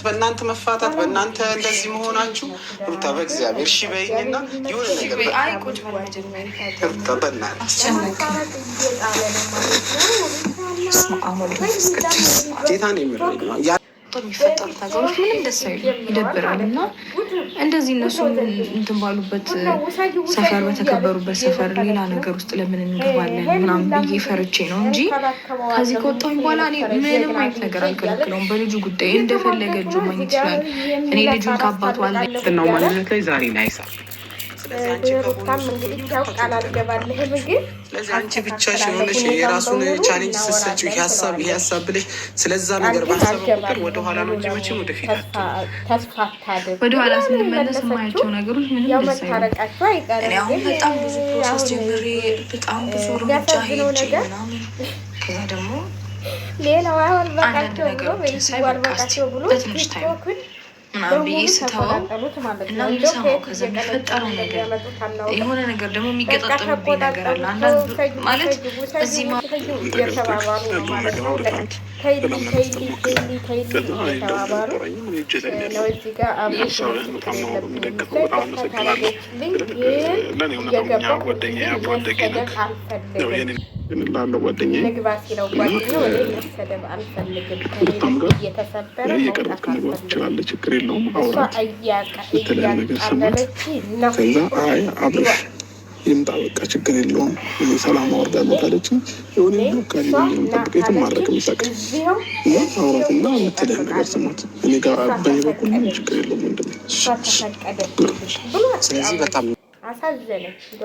በእናንተ መፋታት በእናንተ እንደዚህ መሆናችሁ ሩታ በእግዚአብሔር እሺ በይኝና የሆነ ነገር ሩታ በእናትህ ጌታን የምረኝ የሚፈጠሩት ነገሮች ምንም ደስ አይሉም፣ ይደብራል። እና እንደዚህ እነሱ እንትን ባሉበት ሰፈር በተከበሩበት ሰፈር ሌላ ነገር ውስጥ ለምን እንገባለን ምናምን ብዬ ፈርቼ ነው እንጂ ከዚህ ከወጣሁኝ በኋላ እኔ ምንም አይነት ነገር አልከለክለውም። በልጁ ጉዳይ እንደፈለገ ልጁ ማግኘት ይችላል። እኔ ልጁን ከአባቱ ነው ማንነት ላይ ዛሬ ላይ ሳ ሩታም እንግዲህ ያውቃል አልገባልህም፣ ግን ስለዚህ አንቺ ብቻሽ የሆነሽ የራሱን ቻሌንጅ ስትሰጪው ይሄ ሀሳብ ብለሽ ስለዛ ነገር ባሰበ ቁጥር ወደኋላ ነው እንጂ መቼም ወደፊት ተስፋ አታድርግ። ወደኋላ ስንመለስ የማያቸው ነገሮች ምንም ደስ መታረቃቸው አይቀርም። አሁን በጣም ብዙ ፕሮሰስ ጀምሬ በጣም ብዙ እርምጃ ሄጄ ምናምን ከዛ ደግሞ ሌላው አልበቃቸው ብሎ አልበቃቸው ብሎ ቲክቶክን ምናምን ብዬ ስተወው እና የምሰማው ከዛ የሚፈጠረው ነገር የሆነ ነገር ደግሞ የሚገጣጠምብኝ ነገር አለ። አንዳንድ ማለት እዚህ የተባባሉ ነው ማለት ነው። የተባባሉ ነው። እዚህ ጋር አብሮሽ የለብኝም የገባው አልፈልግም ንግባ ሲለው ጓደኛው እኔ መሰደብ አልፈልግም። እየተሰበረ መውጣት አልፈልግም። ችግር የለውም እሷ እያቃለለች ነው። አብረሽ ይምጣ በቃ ችግር የለውም ሰላም አወርዳለሁ ካለች የሆነ ጠብቄትም ማድረግ የሚሳቅ አውራትና የምትልህ ነገር ስማት እኔ ጋር በኔ በኩል ምን ችግር የለውም። ምንድን እሷ ተፈቀደች ብሎ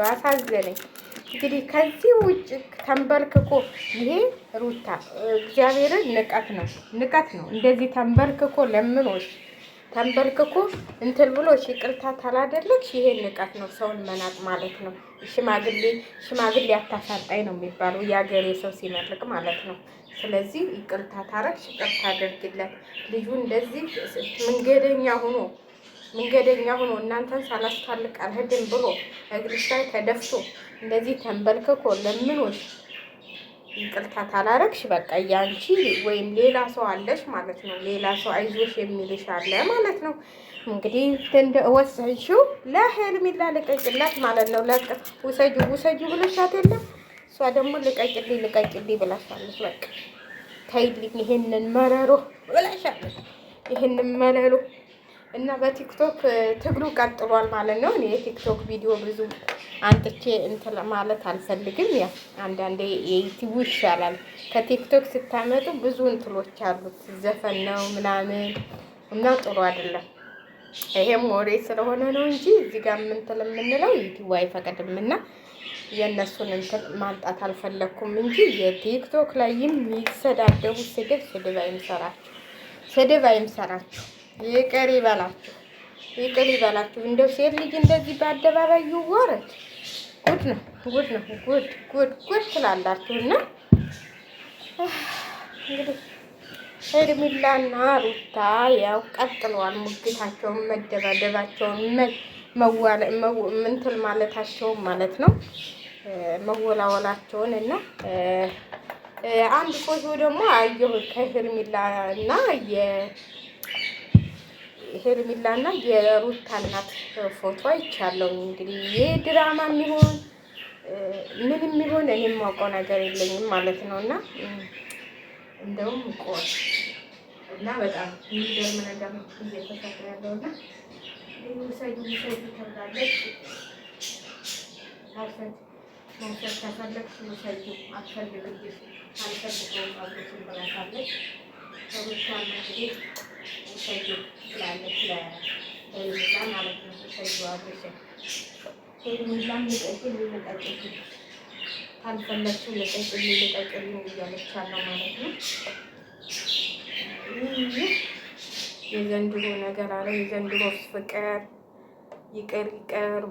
አሳዘነኝ። እንግዲህ ከዚህ ውጭ ተንበርክኮ ይሄ ሩታ እግዚአብሔርን ንቀት ነው። እንደዚህ ተንበርክኮ ለምኖሽ ተንበርክኮ እንትን ብሎሽ ይቅርታ ታላደለች ይሄ ንቀት ነው። ሰውን መናቅ ማለት ነው። ሽማግሌ አታሳጣኝ ነው የሚባለው የአገሬ ሰው ሲመርቅ ማለት ነው። ስለዚህ ይቅርታ ታረግሽ፣ ይቅርታ አድርግለት። ልጁ እንደዚህ መንገደኛ ሆኖ እናንተን ሳላስታልቅ አልሄድም ብሎ እግርሽ ላይ ተደፍቶ እንደዚህ ተንበልክኮ ለምኖሽ ይቅርታ ታላረግሽ በቃ ያንቺ ወይም ሌላ ሰው አለሽ ማለት ነው። ሌላ ሰው አይዞሽ የሚልሽ አለ ማለት ነው። እንግዲህ እንደ ወሰንሽው ለሄርሜላ ልቀቂላት ማለት ነው። ውሰጁ ብለሻት የለም እሷ ደግሞ ልቀቂልኝ ብላሻለች። በቃ ተይልኝ ይሄንን መረሮ ብላሻለች። ይሄንን መረሮ እና በቲክቶክ ትግሉ ቀጥሏል ማለት ነው። እኔ የቲክቶክ ቪዲዮ ብዙ አንጥቼ እንትን ማለት አልፈልግም። ያ አንዳንዴ የዩቲዩብ ይሻላል። ከቲክቶክ ስታመጡ ብዙ እንትሎች አሉት ዘፈን ነው ምናምን እና ጥሩ አይደለም። ይሄም ወሬ ስለሆነ ነው እንጂ እዚህ ጋር ምንትል የምንለው ዩቲዩብ አይፈቅድም እና የእነሱን እንትን ማምጣት አልፈለኩም እንጂ የቲክቶክ ላይ የሚሰዳደቡ ስድብ አይምሰራችሁ። ይቅር ይበላችሁ። እንደው ሴት ልጅ እንደዚህ በአደባባይ ይወረድ ጉድ ትላላችሁ። እና እንግዲህ ሄርሜላና ሩታ ያው ቀጥለዋል ሙግታቸውን፣ መደባደባቸውን፣ ምንትል ማለታቸውን ማለት ነው መወላወላቸውን እና አንድ ፎቶ ደግሞ አየሁ ሄርሜላና የሩታ እናት ፎቶ አይቻለሁ። እንግዲህ ይህ ድራማ የሚሆን ምንም የሚሆን እኔ የማውቀው ነገር የለኝም ማለት ነው። እና እንደውም ቆይ እና በጣም የሚገርም ነገር እየተሰራ ያለውና ውሰጁ ተብላለች። መውሰድ ከፈለግሽ ውሰጁ፣ አትፈልግም አልፈልገውም አብሮትን ብላታለች። ሩታና እንግዲህ ውሰጁ ትላለች ለሄርሜላ ማለት ነው። ውሰጁ አብሮሽን ሄርሜላም ልቀቂልኝ ካልፈለግሽው ልቀቂልኝ እያለች ያለው ማለት ነው። የዘንድሮ ነገር አለ የዘንድሮ ፍቅር ይቅር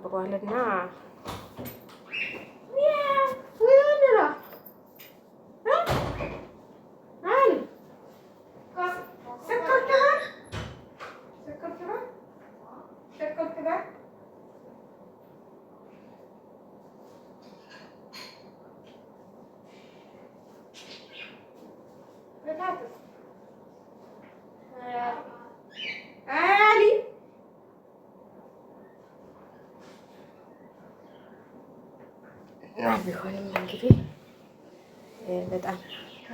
ብሏልና ቢሆንም እንግዲህ በጣም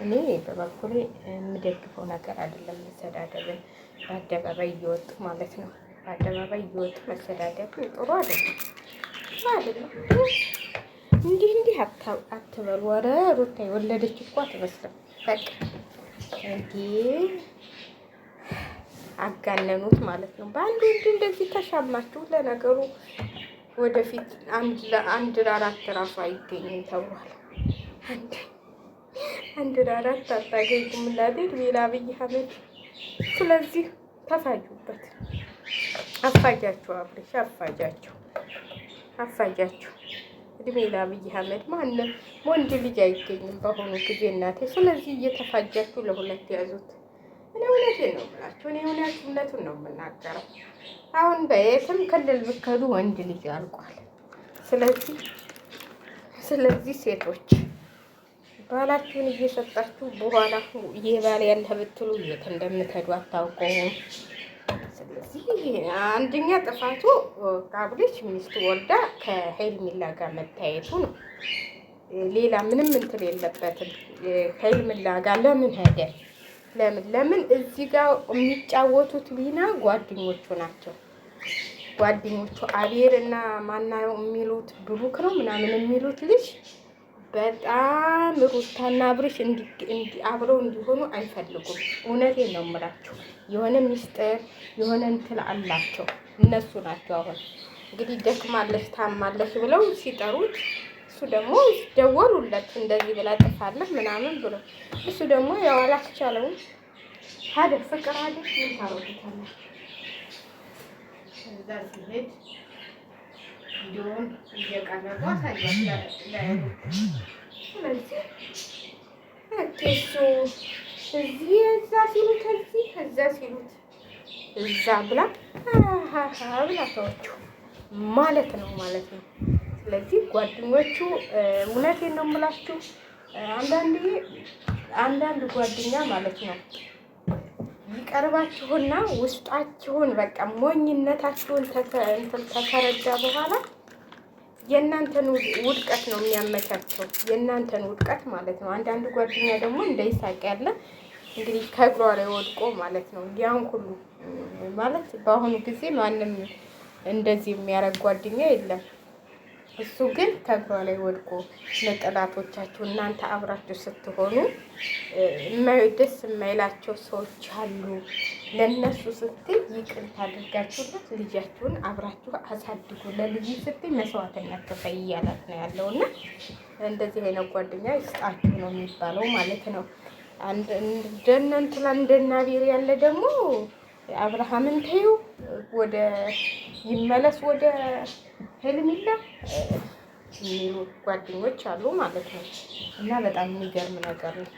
እኔ በበኩሌ የምደግፈው ነገር አይደለም መሰዳደብን በአደባባይ እየወጡ ማለት ነው። በአደባባይ እየወጡ መሰዳደብ ጥሩ አይደለም አይደለም። እንዲህ አትበሉ። ወረ ሩታ የወለደች እኮ አትመስልም። በቃ እንዲህ አጋነኑት ማለት ነው። በአንድ ወንድ እንደዚህ ተሻማችሁ። ለነገሩ ወደፊት አንድ ለአራት ራሱ አይገኝም ተብሏል። አንድ ለአራት አታገኝም እናቴ ሌላ አብይ አህመድ። ስለዚህ ተፋጁበት። አፋጃችሁ አብሬሽ አፋጃችሁ እድሜ ለአብይ አህመድ። ማንም ወንድ ልጅ አይገኝም በአሁኑ ጊዜ እናቴ። ስለዚህ እየተፋጃችሁ ለሁለት ያዙት። እኔ እውነቴን ነው የምላችሁ። እኔ እውነቱን ነው የምናገረው። አሁን በየትም ክልል ብከዱ ወንድ ልጅ አልቋል። ስለዚህ ሴቶች ባላችሁን እየሰጣችሁ በኋላ የባል ያለህ ብትሉ የት እንደምትሄዱ አታውቀውም። ስለዚህ አንደኛ ጥፋቱ አብሬሽ ሚስት ወልዳ ከሄርሜላ ጋር መታየቱ ነው። ሌላ ምንም እንትን የለበትም። ሄርሜላ ጋር ለምን ሄደ? ለምን እዚህ ጋር የሚጫወቱት ሊና ጓደኞቹ ናቸው። ጓደኞቹ አቤል እና ማናየው የሚሉት ብሩክ ነው ምናምን የሚሉት ልጅ በጣም ሩታና አብሬሽ አብረው እንዲሆኑ አይፈልጉም። እውነቴን ነው የምላችሁ። የሆነ ሚስጥር የሆነ እንትን አላቸው እነሱ ናቸው። አሁን እንግዲህ ደክማለች ታማለች ብለው ሲጠሩት እሱ ደግሞ ደወሉለት እንደዚህ ብላ ጥፋለህ ምናምን ብሎ እሱ ደግሞ ያው አላስቻለውም። ሀደ ፍቅር አለ ምን ታረጉታለህ? እዛ ሲሄድ ቪዲዮውን እየቀረጹ አሳያለሁ። ስለዚህ እሱ እዚህ እዛ ሲሉት እዚህ እዛ ሲሉት እዛ ብላ ብላ ተወችው ማለት ነው። ስለዚህ ጓደኞቹ እውነቴን ነው የምላችሁ። አንዳንድ ጓደኛ ማለት ነው ይቀርባችሁና ውስጣችሁን በቃ ሞኝነታችሁን ተተረዳ በኋላ የእናንተን ውድቀት ነው የሚያመቻቸው። የእናንተን ውድቀት ማለት ነው። አንዳንድ ጓደኛ ደግሞ እንዳይሳቅ ያለ እንግዲህ ከእግሯ ላይ ወድቆ ማለት ነው። ያን ሁሉ ማለት በአሁኑ ጊዜ ማንም እንደዚህ የሚያደርግ ጓደኛ የለም። እሱ ግን ከእግሯ ላይ ወድቆ ለጠላቶቻችሁ እናንተ አብራችሁ ስትሆኑ ደስ የማይላቸው ሰዎች አሉ። ለነሱ ስትይ ይቅርታ አድርጋችሁለት ልጃችሁን አብራችሁ አሳድጉ። ለልጅ ስትይ መስዋዕትነት ክፈይ እያላት ነው ያለውና እንደዚህ አይነት ጓደኛ ይስጣችሁ ነው የሚባለው ማለት ነው። እንደነ አቤል ያለ ደግሞ አብርሃምን ተይው ወደ ይመለስ ወደ ሄርሜላ የሚሉ ጓደኞች አሉ ማለት ነው። እና በጣም የሚገርም ነገር ነው።